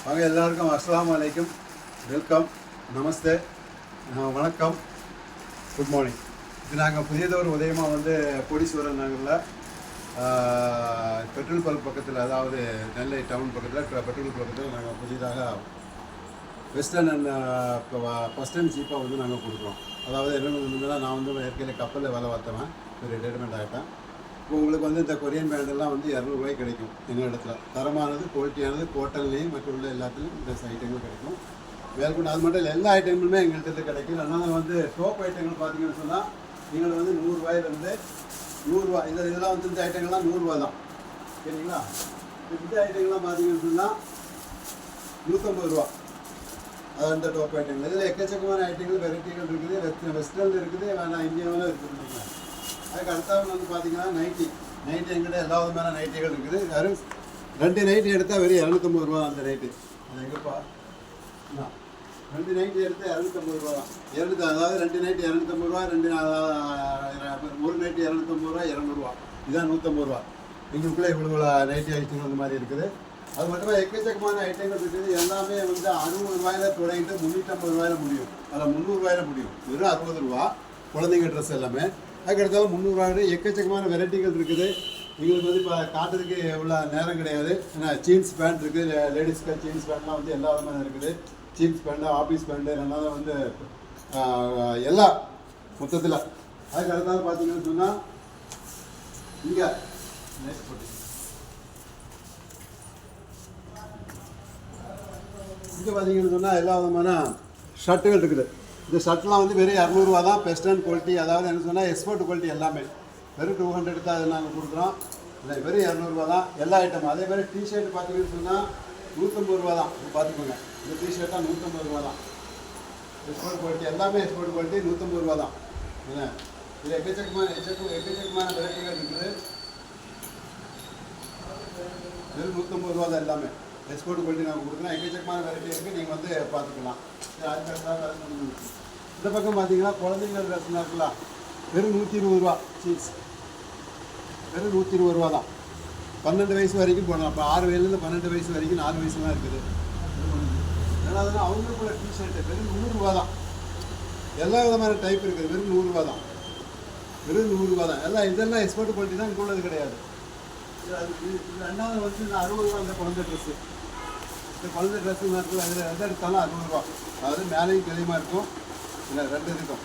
வாங்க எல்லாருக்கும் அஸ்ஸலாமு அலைக்கும், வெல்கம், நமஸ்தே, வணக்கம், குட் மார்னிங். இது நாங்கள் புதியதொரு உதயமாக வந்து கோடீஸ்வரன் நகரில் பெட்ரோல் பங்க் பக்கத்தில், அதாவது நெல்லை டவுன் பக்கத்தில் பெட்ரோல் பக்கத்தில் நாங்கள் புதிதாக வெஸ்டர்ன் அண்ட் ஃபஸ்ட் அண்ட் சீப்பாக வந்து நாங்கள் கொடுக்குறோம். அதாவது என்னென்னா, நான் வந்து ஏற்கனவே கப்பலில் வேலை பார்த்தவன், ஒரு ரிட்டையர்மெண்ட் ஆகிட்டேன். இப்போ உங்களுக்கு வந்து இந்த கொரியன் பேண்டெல்லாம் வந்து 200 ரூபாய்க்கு கிடைக்கும் எங்கள் இடத்துல. தரமானது, குவாலிட்டியானது, கோட்டன்லேயும் மற்ற உள்ள எல்லாத்துலேயும் இந்த ஐட்டங்கள் கிடைக்கும். வேல்கொண்டு அது மட்டும் இல்லை, எல்லா ஐட்டங்களுமே எங்கள்கிட்ட கிடைக்கும். அதனால் வந்து டோப் ஐட்டங்கள் பார்த்தீங்கன்னு சொன்னால் நீங்கள் வந்து 100 ரூபாயிலேருந்து 100 ரூபா, இதெல்லாம் வந்து இந்த ஐட்டங்கள்லாம் 100 ரூபா தான், சரிங்களா? இந்த ஐட்டங்கள்லாம் பார்த்தீங்கன்னு சொன்னால் 150 ரூபா. அது அந்த டோப் ஐட்டங்கள். இதில் எக்கச்சக்கமான ஐட்டங்கள், வெரைட்டிகள் இருக்குது. வெஸ்டர்னில் இருக்குது, வேணால் இந்தியாவில் இருக்குதுங்க. அதுக்கு அடுத்தவங்க வந்து பார்த்தீங்கன்னா நைட்டி எங்கிட்ட எல்லா விதமான நைட்டிகள் இருக்குது. வெறும் 2 நைட்டி எடுத்தால் வெறும் 250 ரூபா. அந்த நைட்டு அது எங்கேப்பா, 2 நைட்டி எடுத்தால் 250 ரூபா தான். அதாவது 2 நைட்டி 250 ரூபா, ஒரு நைட்டி 250 ரூபா, 200 ரூபா. இதான் 150 ரூபா. எங்களுக்குள்ளே இவ்வளோ நைட்டி ஐட்டங்கள் அந்த மாதிரி இருக்குது. அது மட்டும் எக்கச்சக்கமான ஐட்டங்கள் இருக்குது. எல்லாமே வந்து 60 ரூபாயில் தொடங்கிட்டு 350 ரூபாயில் முடியும். அதில் 300 ரூபாயில் முடியும். வெறும் 60 ரூபா குழந்தைங்க ட்ரெஸ் எல்லாமே. அதுக்கடுத்தாலும் 300 ரூபாய் எக்கச்சக்கமான வெரைட்டிகள் இருக்குது. எங்களுக்கு வந்து இப்போ காட்டுறதுக்கு உள்ள நேரம் கிடையாது. ஏன்னா ஜீன்ஸ் பேண்ட் இருக்குது, லேடிஸ்க்கு ஜீன்ஸ் பேண்ட்லாம் வந்து எல்லா விதமான இருக்குது. ஜீன்ஸ் பேண்ட்டு, ஆஃபீஸ் பேண்ட்டு, ரெண்டாவது வந்து எல்லா மொத்தத்தில். அதுக்கு அடுத்தாலும் பார்த்தீங்கன்னு சொன்னால் இங்கே பார்த்தீங்கன்னு சொன்னால் எல்லா விதமான ஷர்ட்டுகள் இருக்குது. இந்த ஷர்ட்லாம் வந்து வெறும் 200 ரூபா தான். வெஸ்டர்ன் குவாலிட்டி, அதாவது என்ன சொன்னால் எக்ஸ்போர்ட் குவாலிட்டி எல்லாமே. வெறும் 200 தான் அதை நாங்கள் கொடுக்குறோம். இல்லை, வெறும் 200 ரூபா தான் எல்லா ஐட்டமும். அதே மாதிரி டிஷர்ட் பார்த்தீங்கன்னு சொன்னால் 150 ரூபா தான். பார்த்துக்கோங்க, இந்த டிஷர்ட்டாக 150 ரூபா தான். எக்ஸ்போர்ட் குவாலிட்டி எல்லாமே, எக்ஸ்போர்ட் குவாலிட்டி 150 ரூபா தான். என்ன இது எக்கச்சக்கமான வெரைட்டிகள் இருக்குது. வெறும் 150 ரூபா தான் எல்லாமே. எக்ஸ்போர்ட் குவாலிட்டி நாங்கள் கொடுக்குறோம். எக்கச்சக்கமான வெரைட்டி இருக்குது, நீங்கள் வந்து பார்த்துக்கலாம். இந்த பக்கம் பார்த்தீங்கன்னா குழந்தைங்க ட்ரெஸ்லாம் இருக்கலாம். வெறும் 120 ரூபா சீஸ். வெறும் 120 ரூபா தான். 12 வயசு வரைக்கும் போடலாம். இப்போ 6 வயசுலேருந்து 12 வயசு வரைக்கும் 4 வயசுலாம் இருக்குது. அதனால் அவங்களுக்குள்ள டிஷர்ட்டு வெறும் 100 ரூபா தான். எல்லா விதமான டைப் இருக்குது. வெறும் 100 ரூபா தான். வெறும் 100 ரூபா தான். இதெல்லாம் எக்ஸ்போர்ட் குவாலிட்டி தான், இங்கே உள்ளது கிடையாது. ரெண்டாவது வந்து இந்த 60 ரூபா இந்த குழந்தை ட்ரெஸ்ஸு. இந்த குழந்தை ட்ரெஸ்ஸுங்க இருக்குது. அதில் எதை எடுத்தாலும் 60 ரூபா. அதாவது மேலேயும் தெளிவாக இருக்கும். இல்லை, 2 இருக்கும்.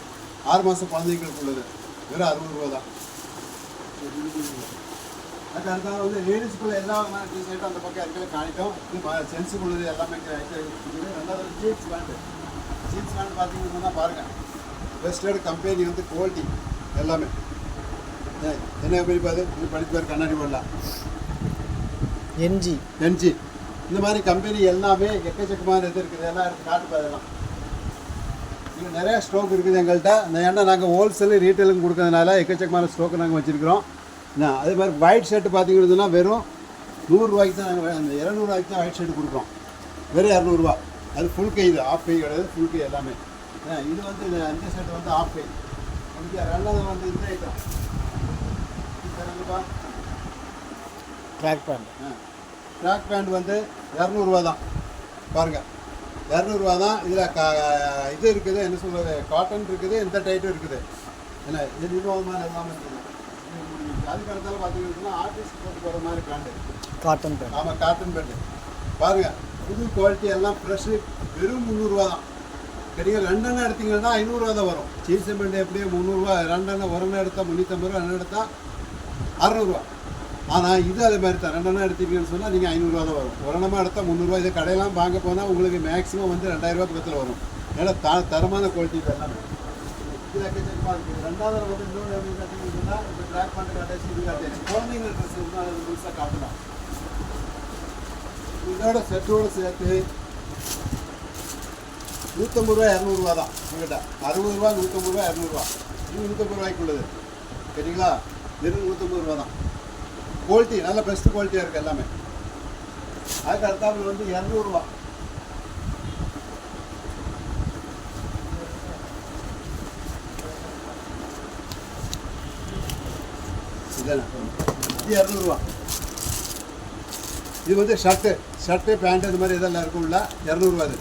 6 மாதம் குழந்தைங்களுக்கு உள்ளது. வெறும் 60 ரூபா தான். அதுக்கு அடுத்தாலும் வந்து லேடிஸ்க்குள்ள எல்லா விதமான டிஷர்ட்டும் அந்த பக்கம் இருக்கிற காணிக்கும். சென்ஸுக்கு உள்ளது எல்லாமே இருக்குது. ரெண்டாவது ஜீன்ஸ் பேண்ட்டு. ஜீன்ஸ் பேண்ட் பார்த்தீங்கன்னா பாருங்கள், வெஸ்டர்ன் கம்பெனி வந்து குவாலிட்டி எல்லாமே. என்ன கம்பெனி பார்த்து இது படித்து பேர் கண்ணாடி போடலாம். என்ஜி இந்த மாதிரி கம்பெனி எல்லாமே எக்கச்சக்கமான இது இருக்குது. எல்லாம் இருக்குது, காட்டு அதெல்லாம் இங்கே நிறையா ஸ்டோக் இருக்குது எங்கள்கிட்ட. ஏன்னா நாங்கள் ஹோல்சேலு ரீட்டெயிலுக்கு கொடுக்கறதுனால எக்கச்சக்கமான ஸ்டோக்கு நாங்கள் வச்சுருக்கிறோம். அதே மாதிரி ஒயிட் ஷர்ட்டு பார்த்தீங்கன்னா வெறும் 100 ரூபாய்க்கு தான் நாங்கள், அந்த 200 ரூபாய்க்கு தான் ஒயிட் ஷர்ட்டு கொடுக்குறோம். வெறும் 200 ரூபா. அது ஃபுல் கை, இது ஆஃப் கை கிடையாது, ஃபுல் கை எல்லாமே. இது வந்து இந்த ஷர்ட் வந்து ஆஃப் கை. ரெண்டாவது வந்து இந்த ஐட்டம் ட்ராக் பேண்ட் வந்து 200 ரூபா தான். பாருங்கள், 200 ரூபா தான். இதில் இது இருக்குது, என்ன சொல்கிறது, காட்டன் இருக்குது, இந்த டைட்டும் இருக்குது. ஏன்னா இது விதமான எல்லாமே இருக்குது. அதுக்கு அடுத்தாலும் பார்த்தீங்கன்னா ஆர்டிஸ்ட் போட்டு போகிற மாதிரி பேண்ட்டு, காட்டன் பேண்ட். ஆமாம், காட்டன் பேண்ட்டு. பாருங்கள், புது குவாலிட்டி எல்லாம் ஃப்ரெஷ்ஷு. வெறும் 300 ரூபா தான். கிடையாது. 2 எண்ணெய் எடுத்தீங்கன்னா 500 ரூபா தான் வரும். சீஸ் பேண்ட் எப்படியும் 300 ரூபா. 2 எண்ணெய் ஒரு எண்ணெய் எடுத்தால் 350 ரூபா, 2 எடுத்தால் 600 ரூபா. ஆனால் இது அதே மாதிரி தான். 2 எண்ணெய் எடுத்தீங்கன்னு சொன்னால் நீங்கள் 500 ரூபா தான் வரும். ஒரு எண்ணமாக எடுத்தால் 300 ரூபா. இதை கடையெல்லாம் வாங்க போனால் உங்களுக்கு மேக்ஸிமம் வந்து 2000 ரூபா பக்கத்தில் வரும். ஏன்னா தரமான குவாலிட்டி இது எல்லாமே. இது எக்கச்சக்கமாக இருக்குது. ரெண்டாவது வந்து இன்னொன்று எப்படி பார்த்தீங்கன்னு சொன்னால், இப்போ ட்ராக் பேண்ட் காட்டாச்சு, இது காட்டாச்சு. குழந்தைங்க ட்ரெஸ் இருந்தால் அது முழுசாக காட்டலாம். இதோட செட்டோடு சேர்த்து 150 ரூபா 200 ரூபா தான் எங்கிட்ட. 60 ரூபா, 150 ரூபா, 200 ரூபா. இது 150 ரூபாய்க்கு உள்ளது, சரிங்களா? வெறும் 150 ரூபா தான். குவாலிட்டி நல்ல பெஸ்ட் குவாலிட்டியாக இருக்குது எல்லாமே. அதுக்கு அடுத்தாப்புல வந்து 200 ரூபா. இது 200 ரூபா. இது வந்து ஷர்ட்டு பேண்ட்டு இது மாதிரி இதெல்லாம் இருக்கும்ல 200 இது.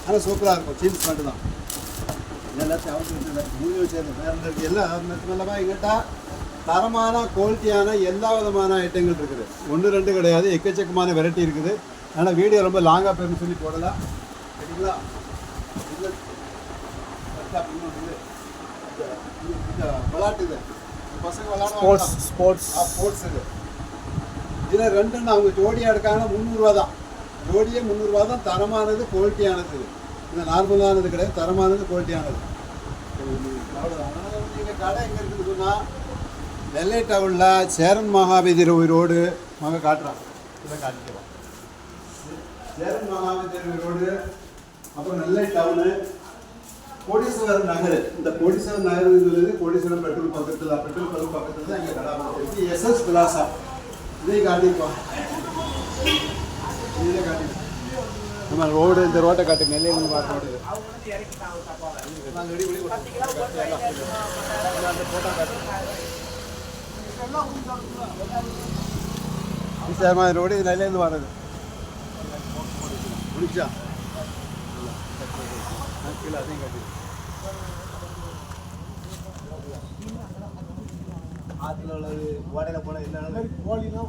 ஆனால் சூப்பராக இருக்கும். ஜீன்ஸ் பேண்ட்டு தான் எல்லாத்தையும் அவசியம் மூணு வச்சு வேறு எல்லாம் நல்லமா எங்கிட்ட தரமான குவாலிட்டியான எல்லா விதமான ஐட்டங்கள் இருக்குது. 1 2 கிடையாது, எக்கச்சக்கமான வெரைட்டி இருக்குது. ஆனால் வீடியோ ரொம்ப லாங்காக போயிருன்னு சொல்லி போடலாம். சரிங்களா? விளாட்டு இது பசங்க விளாடுவாங்க. ஸ்போர்ட்ஸ் இது. இதில் 2 அவங்க ஜோடியாக எடுக்காங்க. 300 தான் ஜோடியே. 300 தான். தரமானது, குவாலிட்டியானது. இது நார்மலானது கிடையாது, தரமானது, குவாலிட்டியானது. நீங்கள் கடை எங்கே இருக்குது சொன்னால் நெல்லை டவுனில் சேரன் மகாவீதி ரோடு காட்டுறான். இதை காட்டிக்கிறோம். சேரன் மகாவீதி ரோடு, அப்புறம் நெல்லை டவுனு, கோடீஸ்வரர் நகர். இந்த கோடீஸ்வரர் நகர்ங்கிறது கோடீஸ்வரர் பெட்ரோல் பக்கத்தில் தான் இங்கே கடை இருக்குது. எஸ்எஸ் பிளாசா இதை காட்டிப்போம். இதை காட்டி நம்ம ரோடு, இந்த ரோட்டை காட்டு. நெல்லையிலேருந்து பார்க்க ரோடு ரோடு இது நெல்லையிலேருந்து வர்றது. முடிச்சா அதையும் காட்டி. ஆற்றுல உள்ளது ஓடையில் போனால் என்ன கோழினா